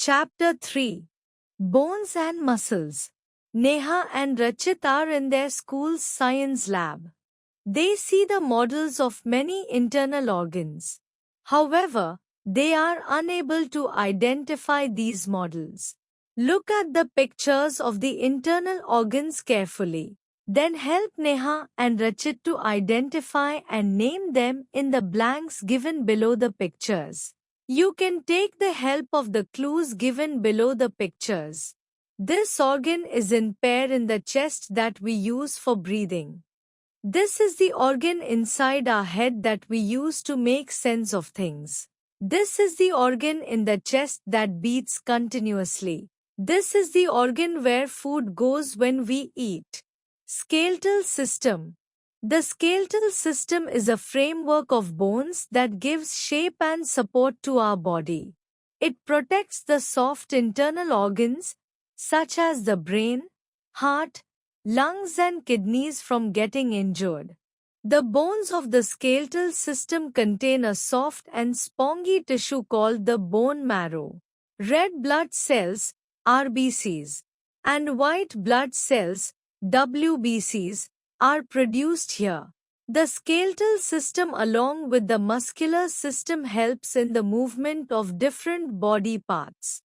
Chapter 3. Bones and Muscles. Neha and Rachit are in their school's science lab. They see the models of many internal organs. However, they are unable to identify these models. Look at the pictures of the internal organs carefully. Then help Neha and Rachit to identify and name them in the blanks given below the pictures. You can take the help of the clues given below the pictures. This organ is in pair in the chest that we use for breathing. This is the organ inside our head that we use to make sense of things. This is the organ in the chest that beats continuously. This is the organ where food goes when we eat. Skeletal system. The skeletal system is a framework of bones that gives shape and support to our body. It protects the soft internal organs, such as the brain, heart, lungs and kidneys from getting injured. The bones of the skeletal system contain a soft and spongy tissue called the bone marrow. Red blood cells, RBCs, and white blood cells, WBCs, are produced here. The skeletal system along with the muscular system helps in the movement of different body parts.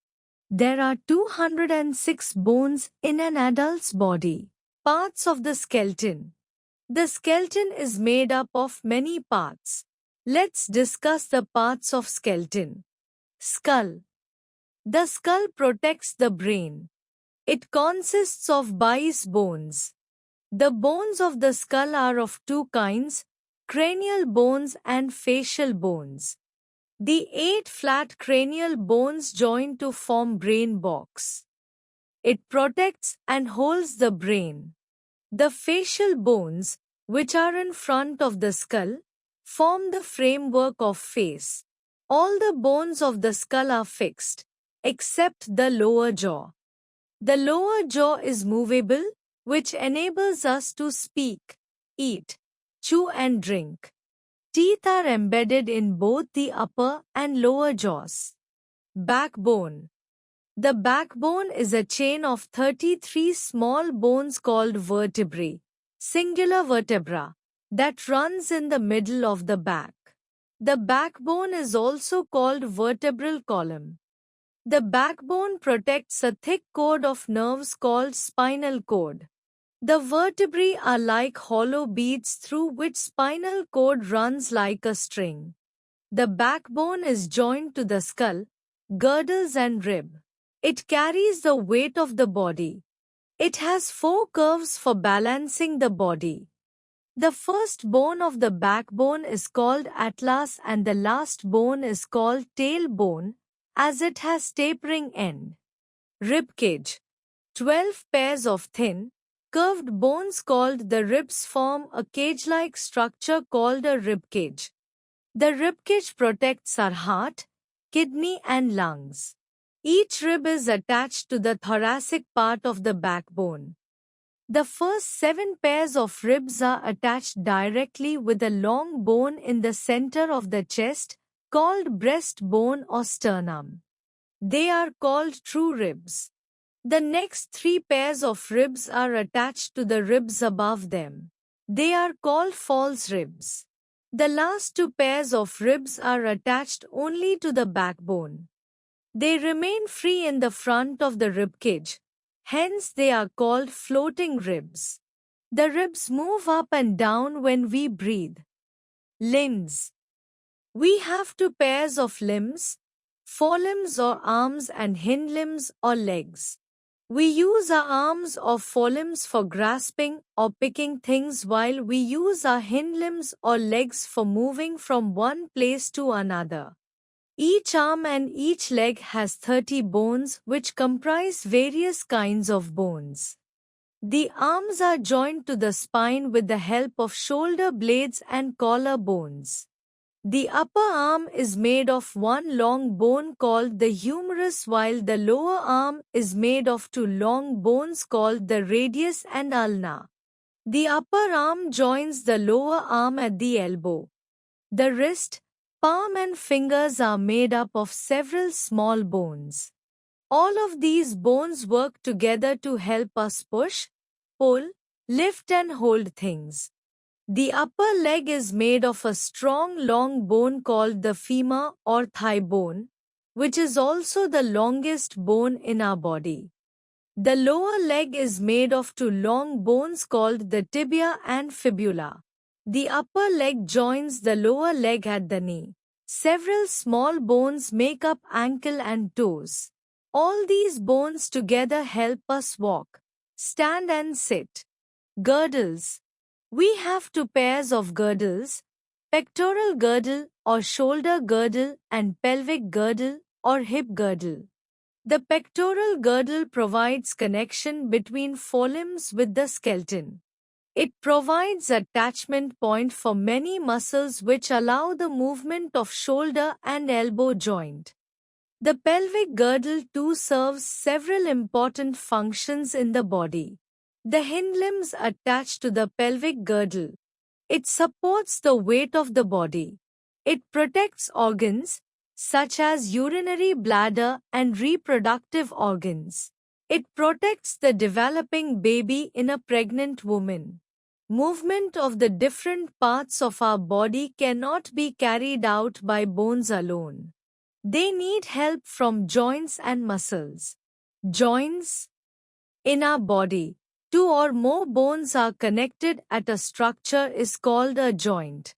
There are 206 bones in an adult's body. Parts of the skeleton. The skeleton is made up of many parts. Let's discuss the parts of skeleton. Skull. The skull protects the brain. It consists of base bones. The bones of the skull are of two kinds, cranial bones and facial bones. The 8 flat cranial bones join to form brain box. It protects and holds the brain. The facial bones, which are in front of the skull, form the framework of face. All the bones of the skull are fixed, except the lower jaw. The lower jaw is movable, which enables us to speak, eat, chew and drink. Teeth are embedded in both the upper and lower jaws. Backbone. The backbone is a chain of 33 small bones called vertebrae, singular vertebra, that runs in the middle of the back. The backbone is also called vertebral column. The backbone protects a thick cord of nerves called spinal cord. The vertebrae are like hollow beads through which spinal cord runs like a string. The backbone is joined to the skull, girdles and rib. It carries the weight of the body. It has 4 curves for balancing the body. The first bone of the backbone is called atlas and the last bone is called tailbone, as it has tapering end. Ribcage. 12 pairs of thin, curved bones called the ribs form a cage-like structure called a ribcage. The ribcage protects our heart, kidney and lungs. Each rib is attached to the thoracic part of the backbone. The first 7 pairs of ribs are attached directly with a long bone in the center of the chest, called breastbone or sternum. They are called true ribs. The next 3 pairs of ribs are attached to the ribs above them. They are called false ribs. The last 2 pairs of ribs are attached only to the backbone. They remain free in the front of the ribcage. Hence they are called floating ribs. The ribs move up and down when we breathe. Limbs. We have 2 pairs of limbs, forelimbs or arms and hind limbs or legs. We use our arms or forelimbs for grasping or picking things while we use our hind limbs or legs for moving from one place to another. Each arm and each leg has 30 bones which comprise various kinds of bones. The arms are joined to the spine with the help of shoulder blades and collar bones. The upper arm is made of one long bone called the humerus while the lower arm is made of 2 long bones called the radius and ulna. The upper arm joins the lower arm at the elbow. The wrist, palm and fingers are made up of several small bones. All of these bones work together to help us push, pull, lift and hold things. The upper leg is made of a strong long bone called the femur or thigh bone, which is also the longest bone in our body. The lower leg is made of two long bones called the tibia and fibula. The upper leg joins the lower leg at the knee. Several small bones make up ankle and toes. All these bones together help us walk, stand and sit. Girdles. We have two pairs of girdles, pectoral girdle or shoulder girdle and pelvic girdle or hip girdle. The pectoral girdle provides connection between forelimbs with the skeleton. It provides attachment point for many muscles which allow the movement of shoulder and elbow joint. The pelvic girdle too serves several important functions in the body. The hind limbs attach to the pelvic girdle. It supports the weight of the body. It protects organs, such as urinary bladder and reproductive organs. It protects the developing baby in a pregnant woman. Movement of the different parts of our body cannot be carried out by bones alone. They need help from joints and muscles. Joints. In our body, two or more bones are connected at a structure is called a joint.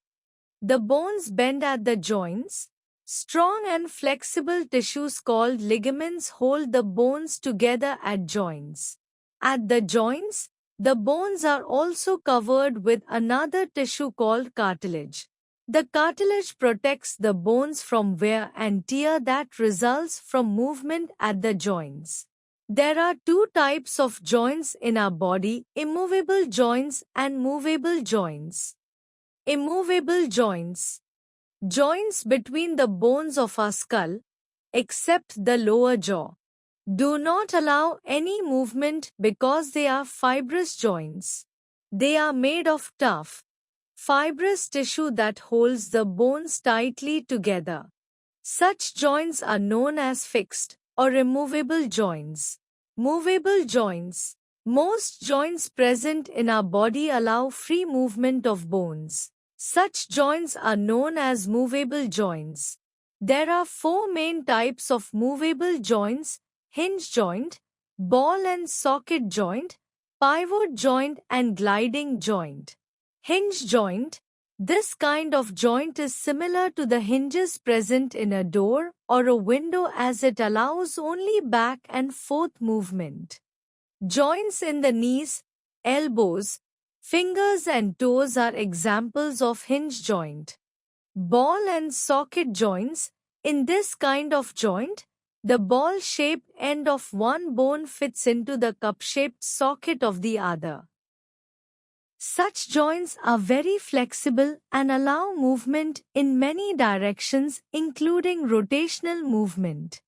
The bones bend at the joints. Strong and flexible tissues called ligaments hold the bones together at joints. At the joints, the bones are also covered with another tissue called cartilage. The cartilage protects the bones from wear and tear that results from movement at the joints. There are two types of joints in our body: immovable joints and movable joints. Immovable joints. Joints between the bones of our skull, except the lower jaw, do not allow any movement because they are fibrous joints. They are made of tough, fibrous tissue that holds the bones tightly together. Such joints are known as fixed or immovable joints. Movable joints. Most joints present in our body allow free movement of bones. Such joints are known as movable joints. There are four main types of movable joints: hinge joint, ball and socket joint, pivot joint and gliding joint. Hinge joint. This kind of joint is similar to the hinges present in a door or a window as it allows only back and forth movement. Joints in the knees, elbows, fingers and toes are examples of hinge joint. Ball and socket joints. In this kind of joint, the ball-shaped end of one bone fits into the cup-shaped socket of the other. Such joints are very flexible and allow movement in many directions, including rotational movement.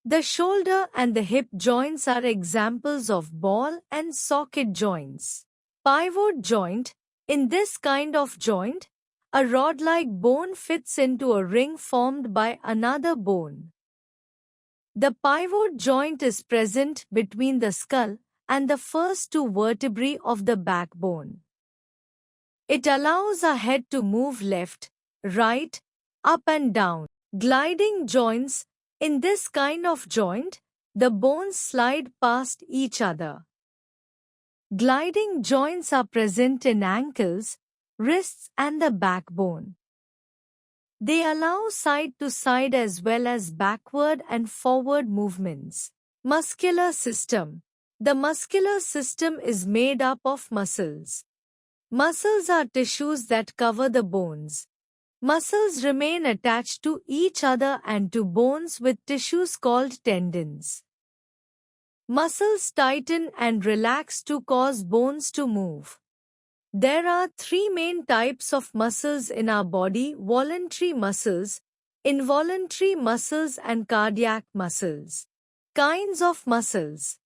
The shoulder and the hip joints are examples of ball and socket joints. Pivot joint. In this kind of joint, a rod-like bone fits into a ring formed by another bone. The pivot joint is present between the skull and the first two vertebrae of the backbone. It allows our head to move left, right, up and down. Gliding joints. In this kind of joint, the bones slide past each other. Gliding joints are present in ankles, wrists and the backbone. They allow side to side as well as backward and forward movements. Muscular system. The muscular system is made up of muscles. Muscles are tissues that cover the bones. Muscles remain attached to each other and to bones with tissues called tendons. Muscles tighten and relax to cause bones to move. There are three main types of muscles in our body: voluntary muscles, involuntary muscles and cardiac muscles. Kinds of muscles.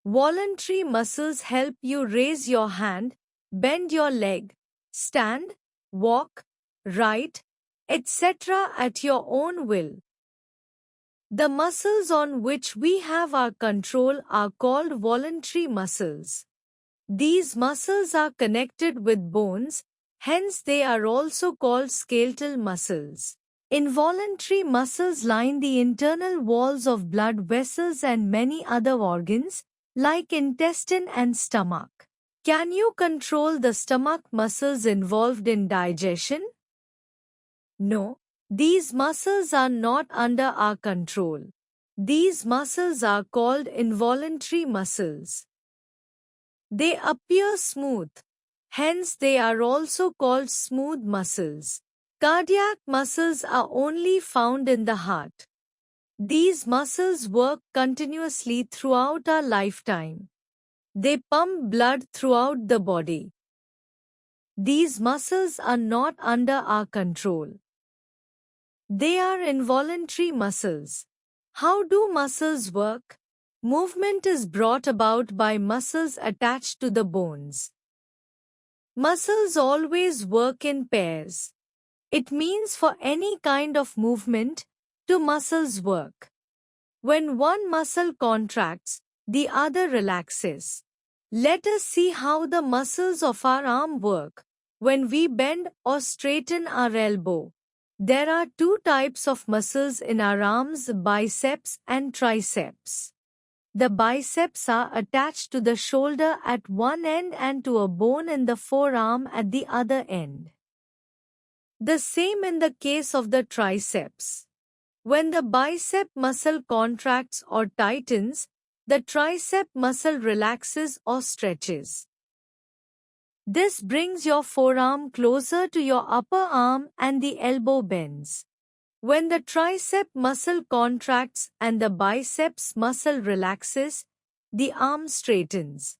Voluntary muscles help you raise your hand, bend your leg, stand, walk, write, etc. at your own will. The muscles on which we have our control are called voluntary muscles. These muscles are connected with bones, hence they are also called skeletal muscles. Involuntary muscles line the internal walls of blood vessels and many other organs, like intestine and stomach. Can you control the stomach muscles involved in digestion? No, these muscles are not under our control. These muscles are called involuntary muscles. They appear smooth, hence they are also called smooth muscles. Cardiac muscles are only found in the heart. These muscles work continuously throughout our lifetime. They pump blood throughout the body. These muscles are not under our control. They are involuntary muscles. How do muscles work? Movement is brought about by muscles attached to the bones. Muscles always work in pairs. It means for any kind of movement, two muscles work. When one muscle contracts, the other relaxes. Let us see how the muscles of our arm work. When we bend or straighten our elbow, there are two types of muscles in our arms, biceps and triceps. The biceps are attached to the shoulder at one end and to a bone in the forearm at the other end. The same in the case of the triceps. When the bicep muscle contracts or tightens, the tricep muscle relaxes or stretches. This brings your forearm closer to your upper arm and the elbow bends. When the tricep muscle contracts and the biceps muscle relaxes, the arm straightens.